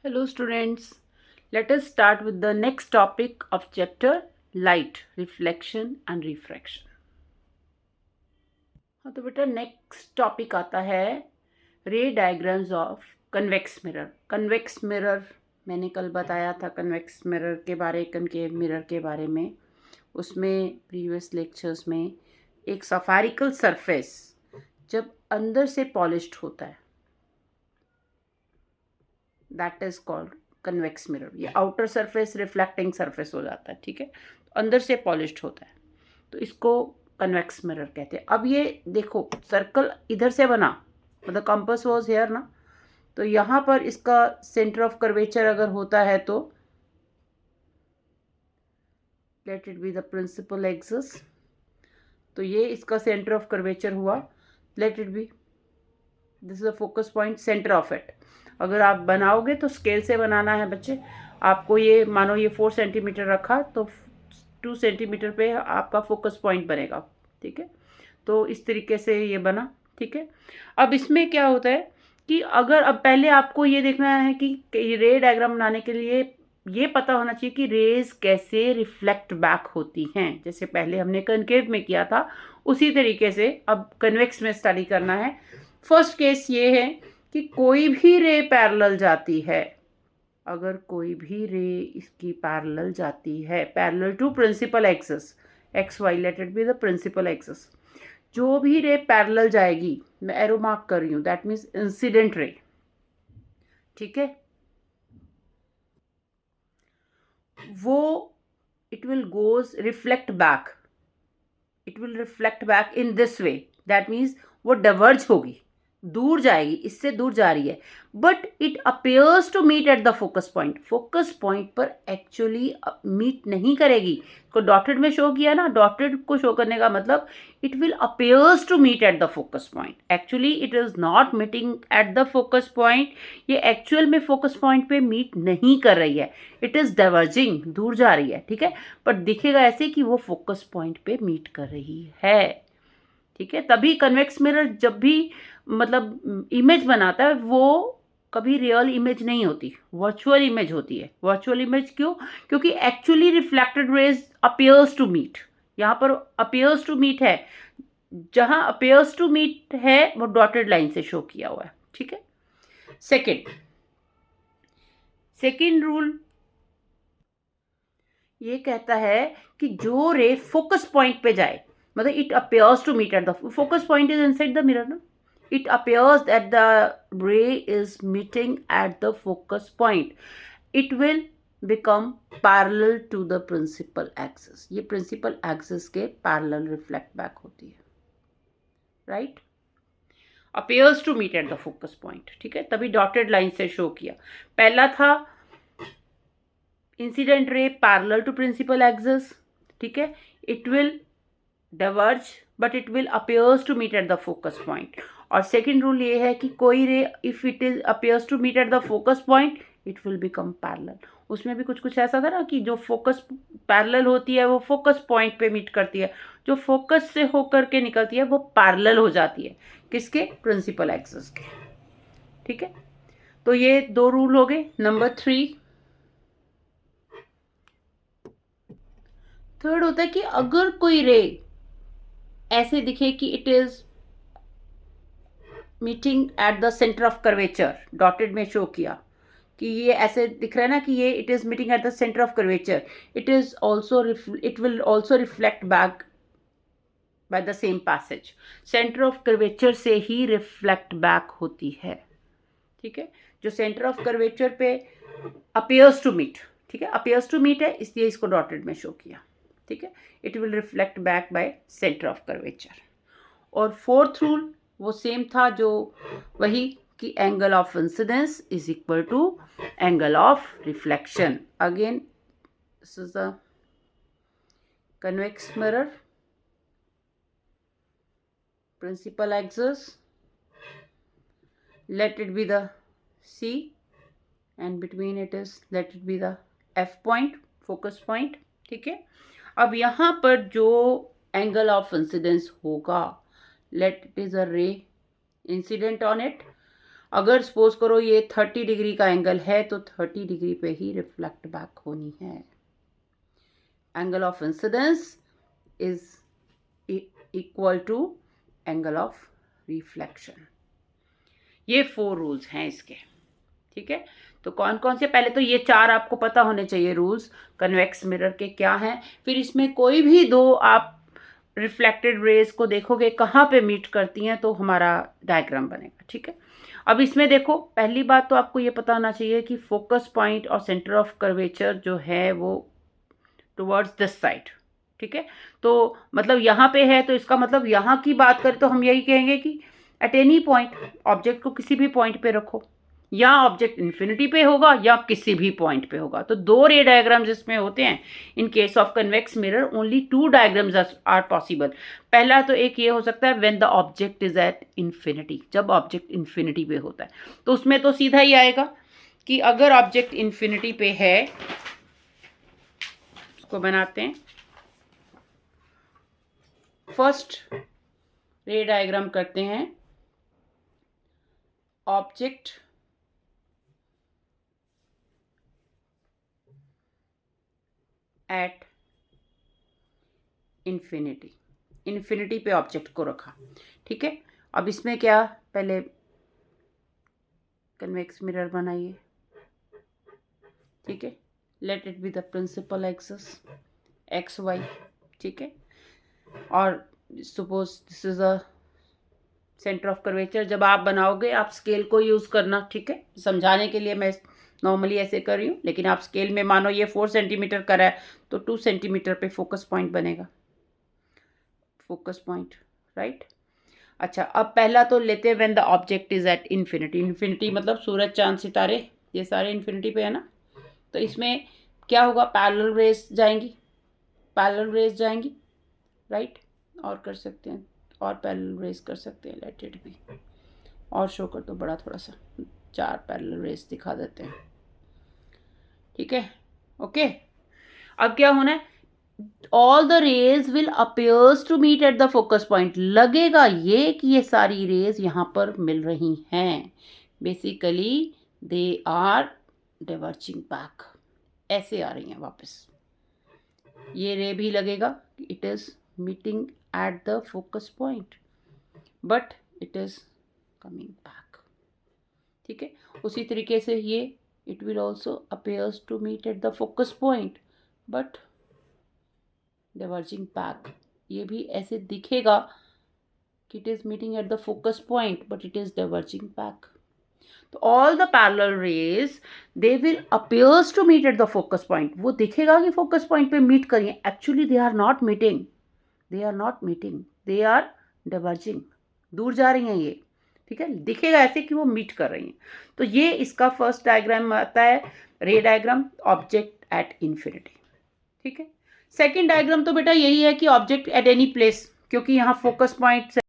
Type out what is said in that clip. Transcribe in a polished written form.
Hello students, let us start with the next topic of chapter light, reflection and refraction. हाँ तो बेटा next topic आता है रे diagrams of convex mirror. Convex mirror मैंने कल बताया था, कन्वेक्स मिरर के बारे, कनकेव मिरर के बारे में। उसमें प्रीवियस लेक्चर्स में एक सफारिकल सरफेस जब अंदर से पॉलिश्ड होता है, that is called convex mirror. ये आउटर सरफेस रिफ्लेक्टिंग सरफेस हो जाता है, ठीक है। तो अंदर से पॉलिश्ड होता है तो इसको कन्वेक्स मिरर कहते हैं। अब ये देखो सर्कल इधर से बना, मतलब कंपास वाज हियर ना, तो यहाँ पर इसका सेंटर ऑफ कर्वेचर अगर होता है तो let it be the principal axis. तो ये इसका सेंटर ऑफ कर्वेचर हुआ, let it be this is the focus point, centre of it. अगर आप बनाओगे तो स्केल से बनाना है बच्चे। आपको ये मानो ये 4 सेंटीमीटर रखा तो 2 सेंटीमीटर पे आपका फोकस पॉइंट बनेगा, ठीक है। तो इस तरीके से ये बना, ठीक है। अब इसमें क्या होता है कि अगर अब पहले आपको ये देखना है कि रे डायग्राम बनाने के लिए ये पता होना चाहिए कि रेज कैसे रिफ्लेक्ट बैक होती हैं। जैसे पहले हमने कनकेव में किया था उसी तरीके से अब कन्वेक्स में स्टडी करना है। फर्स्ट केस ये है कि कोई भी रे पैरेलल जाती है, अगर कोई भी रे इसकी पैरेलल जाती है, parallel to principal axis, x y, let it be the principal axis. जो भी रे पैरेलल जाएगी, मैं एरो मार्क कर रही हूँ, दैट मीन्स इंसिडेंट रे, ठीक है। वो it will goes reflect back, it will reflect back in this way, that means वो डाइवर्ज होगी, दूर जाएगी, इससे दूर जा रही है, but it appears to meet at the focus point. Focus point पर एक्चुअली मीट नहीं करेगी। को डॉटेड में शो किया ना, डॉटेड को शो करने का मतलब it will appears to meet at the focus point, actually it is not meeting at the focus point. ये एक्चुअल में फोकस पॉइंट पे मीट नहीं कर रही है, इट इज डाइवर्जिंग, दूर जा रही है, ठीक है। पर दिखेगा ऐसे कि वो फोकस पॉइंट पे मीट कर रही है, ठीक है। तभी कन्वेक्स मिरर जब भी मतलब इमेज बनाता है वो कभी रियल इमेज नहीं होती, वर्चुअल इमेज होती है। वर्चुअल इमेज क्यों? क्योंकि actually reflected rays appears to meet, यहाँ पर अपियर्स टू मीट है, जहां अपियर्स टू मीट है वो डॉटेड लाइन से शो किया हुआ है, ठीक है। सेकेंड रूल ये कहता है कि जो रे फोकस पॉइंट पे जाए, मतलब it appears to meet at the focus point is inside the mirror ना, it appears that the ray is meeting at the focus point, it will become parallel to the principal axis। ये principal axis के parallel reflect back होती है, right? appears to meet at the focus point, ठीक है। तभी dotted line से show किया। पहला था incident ray parallel to principal axis, ठीक है, it will diverge but it will appears to meet at the focus point. और सेकेंड रूल ये है कि कोई ray if it is appears to meet at the focus point it will become parallel. उसमें भी कुछ ऐसा था ना कि जो फोकस पैरेलल होती है वो फोकस पॉइंट पे मीट करती है, जो फोकस से होकर के निकलती है वो पैरेलल हो जाती है किसके? प्रिंसिपल एक्सिस के, ठीक है। तो ये 2 रूल हो गए। नंबर 3, थर्ड होता है कि अगर कोई रे ऐसे दिखे कि it is meeting at the centre of curvature, dotted में शो किया कि ये ऐसे दिख रहा है ना कि ये it is meeting at the centre of curvature, it is also it will also reflect back by the same passage. Centre of curvature से ही रिफ्लेक्ट बैक होती है, ठीक है। जो सेंटर ऑफ कर्वेचर पे अपियर्स टू मीट, ठीक है, appears to meet है इसलिए इसको डॉटेड में शो किया, ठीक है। It will reflect back by centre of curvature. और फोर्थ रूल वो सेम था जो वही कि angle of incidence is equal to angle of reflection. Again this is the convex mirror, principal axis, let it be the C and between it is let it be the F point, focus point, ठीक है। अब यहाँ पर जो angle of incidence होगा, let it is a ray incident on it। अगर suppose करो ये 30 डिग्री का एंगल है तो 30 डिग्री पे ही रिफ्लेक्ट बैक होनी है. Angle of incidence is equal to angle of reflection. ये 4 रूल्स हैं इसके. ठीक है, तो कौन कौन से, पहले तो ये 4 आपको पता होने चाहिए रूल्स कन्वेक्स मिरर के क्या हैं. फिर इसमें कोई भी 2 आप रिफ्लेक्टेड रेज को देखोगे कहाँ पे मीट करती हैं तो हमारा डायग्राम बनेगा. ठीक है, अब इसमें देखो, पहली बात तो आपको ये पता होना चाहिए कि फोकस पॉइंट और सेंटर ऑफ कर्वेचर जो है वो टुवर्ड्स दिस साइड. ठीक है, तो मतलब यहाँ पे है, तो इसका मतलब यहाँ की बात करें तो हम यही कहेंगे कि एट एनी पॉइंट ऑब्जेक्ट को किसी भी पॉइंट पे रखो, या ऑब्जेक्ट इन्फिनिटी पे होगा या किसी भी पॉइंट पे होगा. तो 2 रे डायग्राम्स इसमें होते हैं. In case of convex mirror only 2 diagrams are possible. पहला तो एक ये हो सकता है when the object is at infinity, जब ऑब्जेक्ट इन्फिनिटी पे होता है. तो उसमें तो सीधा ही आएगा कि अगर ऑब्जेक्ट इन्फिनिटी पे है, उसको बनाते हैं. फर्स्ट रे डायग्राम करते हैं. ऑब्जेक्ट एट इन्फिनिटी, इन्फिनिटी पे ऑब्जेक्ट को रखा. ठीक है, अब इसमें क्या, पहले कन्वेक्स मिरर बनाइए. ठीक है, let it be the principal axis x Y. ठीक है, और suppose this is a centre of curvature. जब आप बनाओगे आप स्केल को यूज़ करना. ठीक है, समझाने के लिए मैं नॉर्मली ऐसे कर रही हूँ, लेकिन आप स्केल में मानो ये 4 सेंटीमीटर का है तो 2 सेंटीमीटर पे फोकस पॉइंट बनेगा. Focus point, right. अच्छा, अब पहला तो लेते हैं when the object is at infinity. Infinity मतलब सूरज चांद सितारे ये सारे इन्फिनिटी पे है ना. तो इसमें क्या होगा, पैरेलल रेज जाएंगी, पैरेलल रेज जाएंगी, राइट. और कर सकते हैं, और पैरेलल रेज कर सकते हैं. लेट इट बी, और शो कर दो बड़ा, थोड़ा सा 4 पैरेलल रेज दिखा देते हैं. ठीक है, ओके. अब क्या होना है, all the rays will appears to meet at the focus point. लगेगा ये कि ये सारी रेज यहाँ पर मिल रही हैं. Basically they are diverging back, ऐसे आ रही हैं वापस. ये रे भी लगेगा it is meeting at the focus point but it is coming back. ठीक है, उसी तरीके से ये it will also appears to meet at the focus point but diverging back. ये भी ऐसे दिखेगा कि it is meeting at the focus point but it is diverging back. तो all the parallel rays they will appears to meet at the focus point. वो दिखेगा कि focus point पे meet करिए, actually they are not meeting, they are not meeting, they are diverging. दूर जा रही हैं ये. ठीक है, दिखेगा ऐसे कि वो मीट कर रही हैं. तो ये इसका फर्स्ट डायग्राम आता है, रे डायग्राम, ऑब्जेक्ट एट इन्फिनिटी. ठीक है, सेकंड डायग्राम तो बेटा यही है कि ऑब्जेक्ट एट एनी प्लेस, क्योंकि यहाँ फोकस पॉइंट